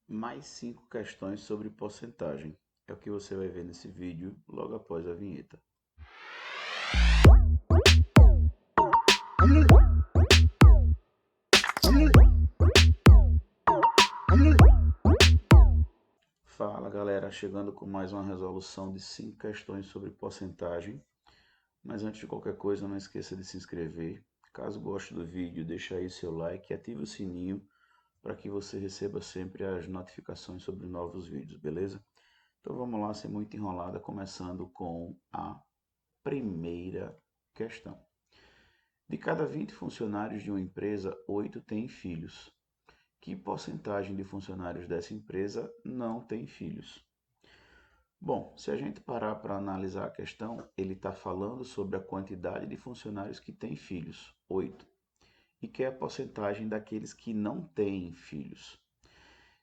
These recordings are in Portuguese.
mais 5 questões sobre porcentagem. É o que você vai ver nesse vídeo logo após a vinheta. Fala galera, chegando com mais uma resolução de 5 questões sobre porcentagem. Mas antes de qualquer coisa, não esqueça de se inscrever. Caso goste do vídeo, deixa aí seu like e ative o sininho para que você receba sempre as notificações sobre novos vídeos, beleza? Então vamos lá, sem muita enrolada, começando com a primeira questão. De cada 20 funcionários de uma empresa, 8 têm filhos. Que porcentagem de funcionários dessa empresa não tem filhos? Bom, se a gente parar para analisar a questão, ele está falando sobre a quantidade de funcionários que têm filhos, 8, e que é a porcentagem daqueles que não têm filhos.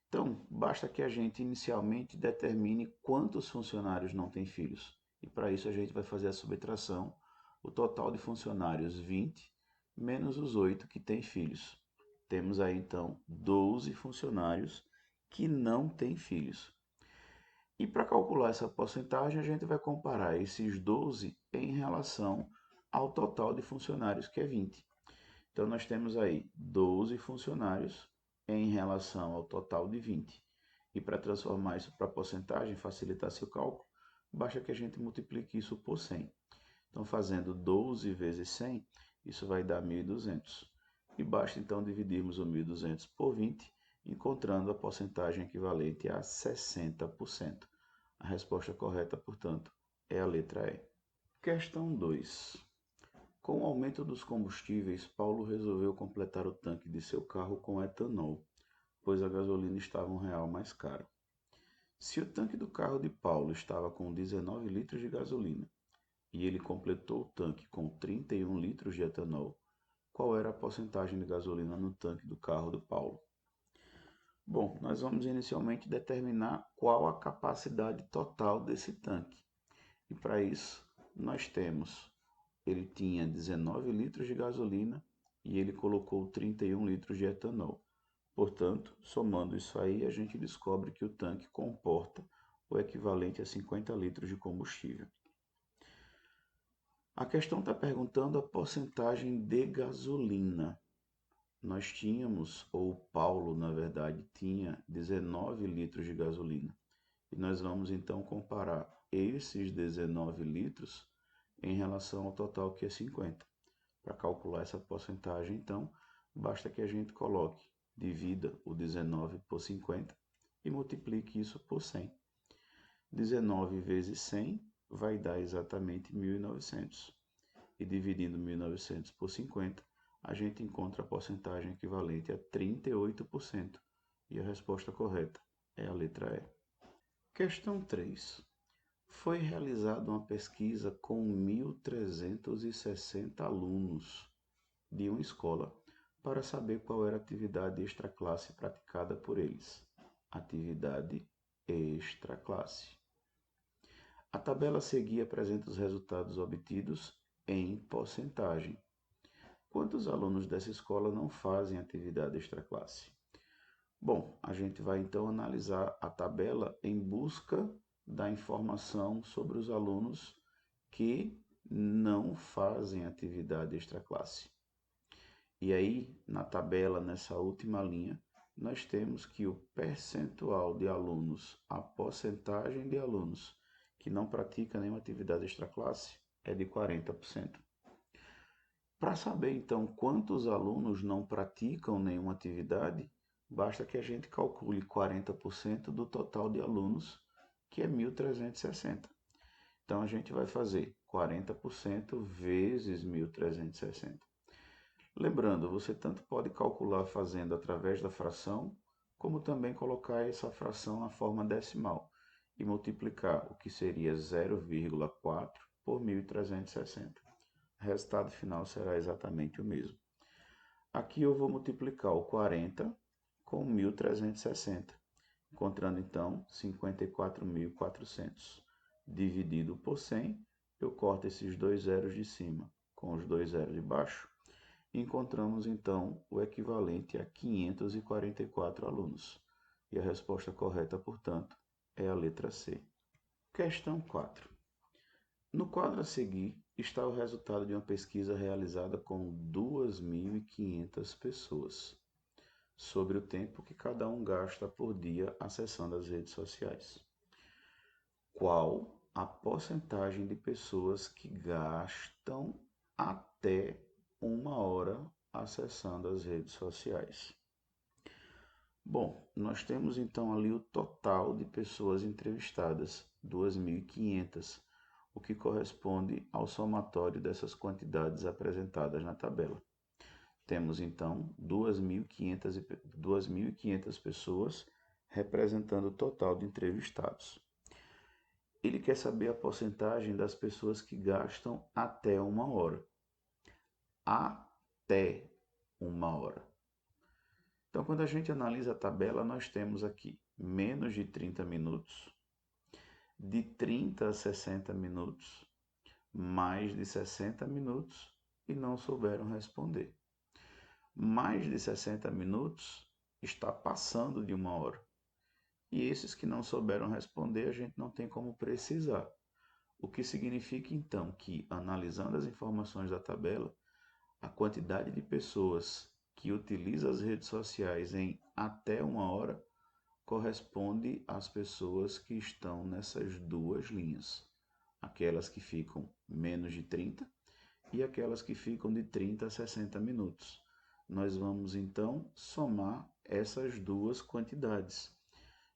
Então, basta que a gente inicialmente determine quantos funcionários não têm filhos. E para isso a gente vai fazer a subtração, o total de funcionários 20 menos os 8 que têm filhos. Temos aí então 12 funcionários que não têm filhos. E para calcular essa porcentagem, a gente vai comparar esses 12 em relação ao total de funcionários, que é 20. Então, nós temos aí 12 funcionários em relação ao total de 20. E para transformar isso para porcentagem, facilitar seu cálculo, basta que a gente multiplique isso por 100. Então, fazendo 12 vezes 100, isso vai dar 1.200. E basta então dividirmos o 1.200 por 20, encontrando a porcentagem equivalente a 60%. A resposta correta, portanto, é a letra E. Questão 2. Com o aumento dos combustíveis, Paulo resolveu completar o tanque de seu carro com etanol, pois a gasolina estava R$ 1 mais cara. Se o tanque do carro de Paulo estava com 19 litros de gasolina e ele completou o tanque com 31 litros de etanol, qual era a porcentagem de gasolina no tanque do carro do Paulo? Bom, nós vamos inicialmente determinar qual a capacidade total desse tanque. E para isso, nós temos, ele tinha 19 litros de gasolina e ele colocou 31 litros de etanol. Portanto, somando isso aí, a gente descobre que o tanque comporta o equivalente a 50 litros de combustível. A questão está perguntando a porcentagem de gasolina. Nós tínhamos, ou Paulo, na verdade, tinha 19 litros de gasolina. E nós vamos então comparar esses 19 litros em relação ao total que é 50. Para calcular essa porcentagem, então, basta que a gente coloque, divida o 19 por 50 e multiplique isso por 100. 19 vezes 100 vai dar exatamente 1.900. E dividindo 1.900 por 50, a gente encontra a porcentagem equivalente a 38%. E a resposta correta é a letra E. Questão 3. Foi realizada uma pesquisa com 1.360 alunos de uma escola para saber qual era a atividade extraclasse praticada por eles. Atividade extraclasse. A tabela a seguir apresenta os resultados obtidos em porcentagem. Quantos alunos dessa escola não fazem atividade extraclasse? Bom, a gente vai então analisar a tabela em busca da informação sobre os alunos que não fazem atividade extraclasse. E aí, na tabela, nessa última linha, nós temos que o percentual de alunos, a porcentagem de alunos que não praticam nenhuma atividade extraclasse é de 40%. Para saber, então, quantos alunos não praticam nenhuma atividade, basta que a gente calcule 40% do total de alunos, que é 1.360. Então, a gente vai fazer 40% vezes 1.360. Lembrando, você tanto pode calcular fazendo através da fração, como também colocar essa fração na forma decimal e multiplicar o que seria 0,4 por 1.360. O resultado final será exatamente o mesmo. Aqui eu vou multiplicar o 40 com 1.360, encontrando então 54.400. Dividido por 100, eu corto esses dois zeros de cima com os dois zeros de baixo e encontramos então o equivalente a 544 alunos. E a resposta correta, portanto, é a letra C. Questão 4. No quadro a seguir está o resultado de uma pesquisa realizada com 2.500 pessoas sobre o tempo que cada um gasta por dia acessando as redes sociais. Qual a porcentagem de pessoas que gastam até 1 hora acessando as redes sociais? Bom, nós temos então ali o total de pessoas entrevistadas, 2.500, o que corresponde ao somatório dessas quantidades apresentadas na tabela. Temos então 2.500 pessoas representando o total de entrevistados. Ele quer saber a porcentagem das pessoas que gastam até 1 hora. Até 1 hora. Então, quando a gente analisa a tabela, nós temos aqui menos de 30 minutos, de 30 a 60 minutos, mais de 60 minutos e não souberam responder. Mais de 60 minutos está passando de 1 hora. E esses que não souberam responder, a gente não tem como precisar. O que significa então que, analisando as informações da tabela, a quantidade de pessoas que utiliza as redes sociais em até 1 hora corresponde às pessoas que estão nessas duas linhas. Aquelas que ficam menos de 30 e aquelas que ficam de 30 a 60 minutos. Nós vamos então somar essas duas quantidades.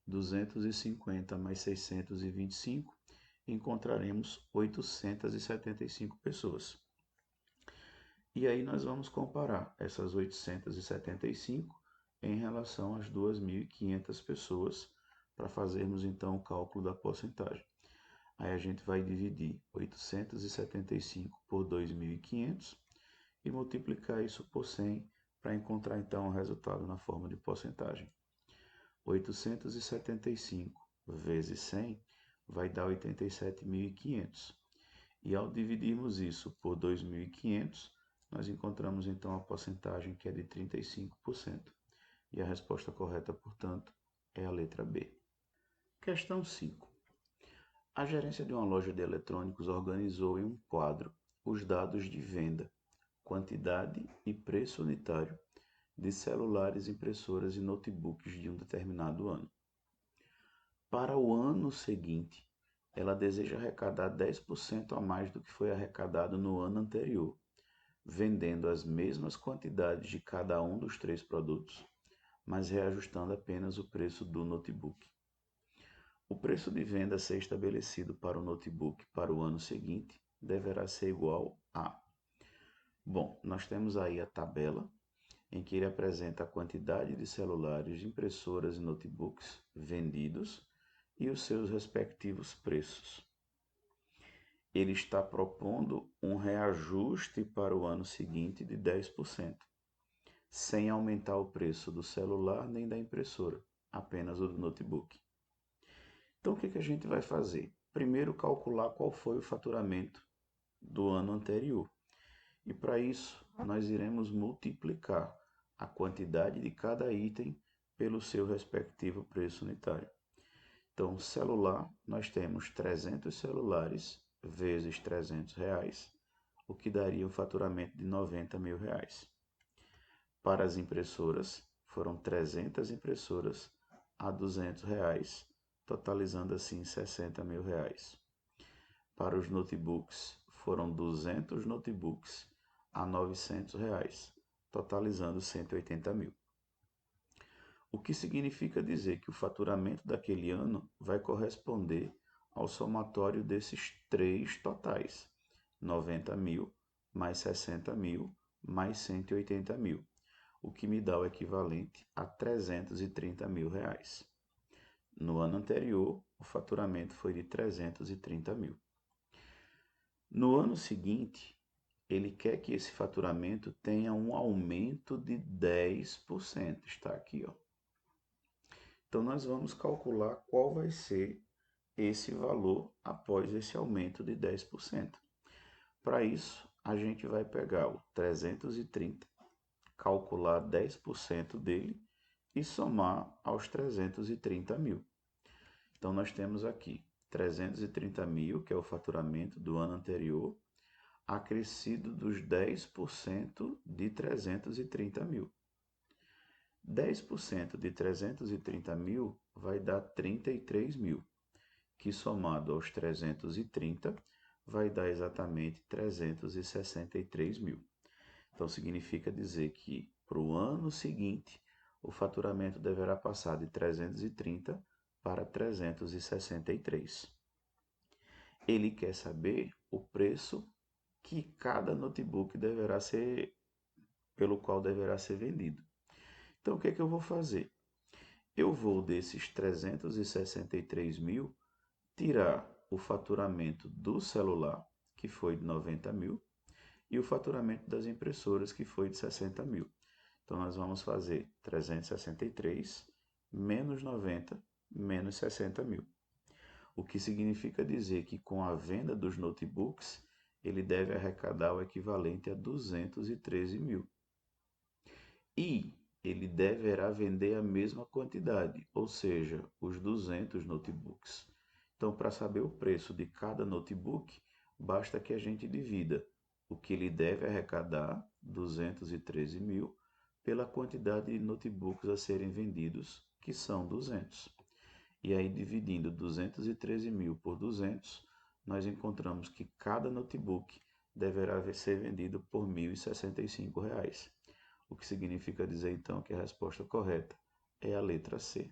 250 mais 625, encontraremos 875 pessoas. E aí nós vamos comparar essas 875 em relação às 2.500 pessoas para fazermos então o cálculo da porcentagem. Aí a gente vai dividir 875 por 2.500 e multiplicar isso por 100 para encontrar então o resultado na forma de porcentagem. 875 vezes 100 vai dar 87.500. E ao dividirmos isso por 2.500, nós encontramos então a porcentagem que é de 35%. E a resposta correta, portanto, é a letra B. Questão 5. A gerência de uma loja de eletrônicos organizou em um quadro os dados de venda, quantidade e preço unitário de celulares, impressoras e notebooks de um determinado ano. Para o ano seguinte, ela deseja arrecadar 10% a mais do que foi arrecadado no ano anterior, vendendo as mesmas quantidades de cada um dos 3 produtos, mas reajustando apenas o preço do notebook. O preço de venda a ser estabelecido para o notebook para o ano seguinte deverá ser igual a... Bom, nós temos aí a tabela em que ele apresenta a quantidade de celulares, impressoras e notebooks vendidos e os seus respectivos preços. Ele está propondo um reajuste para o ano seguinte de 10%, sem aumentar o preço do celular nem da impressora, apenas o do notebook. Então, o que a gente vai fazer? Primeiro, calcular qual foi o faturamento do ano anterior. E para isso, nós iremos multiplicar a quantidade de cada item pelo seu respectivo preço unitário. Então, celular, nós temos 300 celulares vezes R$300, o que daria um faturamento de R$90.000. Para as impressoras, foram 300 impressoras a R$200, totalizando assim R$60.000. Para os notebooks, foram 200 notebooks a R$900, totalizando R$180.000. O que significa dizer que o faturamento daquele ano vai corresponder ao somatório desses 3 totais, 90.000 mais 60.000 mais 180.000, o que me dá o equivalente a R$330.000. No ano anterior, o faturamento foi de 330.000. No ano seguinte, ele quer que esse faturamento tenha um aumento de 10%. Está aqui, ó. Então, nós vamos calcular qual vai ser esse valor após esse aumento de 10%. Para isso, a gente vai pegar o 330, calcular 10% dele e somar aos 330 mil. Então, nós temos aqui 330 mil, que é o faturamento do ano anterior, acrescido dos 10% de 330 mil. 10% de 330 mil vai dar 33 mil, que somado aos 330 vai dar exatamente 363 mil. Então, significa dizer que para o ano seguinte, o faturamento deverá passar de 330 para 363. Ele quer saber o preço que cada notebook deverá ser, pelo qual deverá ser vendido. Então, o que é que eu vou fazer? Eu vou desses 363 mil tirar o faturamento do celular, que foi de 90 mil, e o faturamento das impressoras, que foi de 60 mil. Então, nós vamos fazer 363 menos 90 menos 60 mil. O que significa dizer que com a venda dos notebooks, ele deve arrecadar o equivalente a 213 mil. E ele deverá vender a mesma quantidade, ou seja, os 200 notebooks. Então, para saber o preço de cada notebook, basta que a gente divida o que ele deve arrecadar, 213 mil, pela quantidade de notebooks a serem vendidos, que são 200. E aí, dividindo 213 mil por 200, nós encontramos que cada notebook deverá ser vendido por R$ 1.065, o que significa dizer então que a resposta correta é a letra C.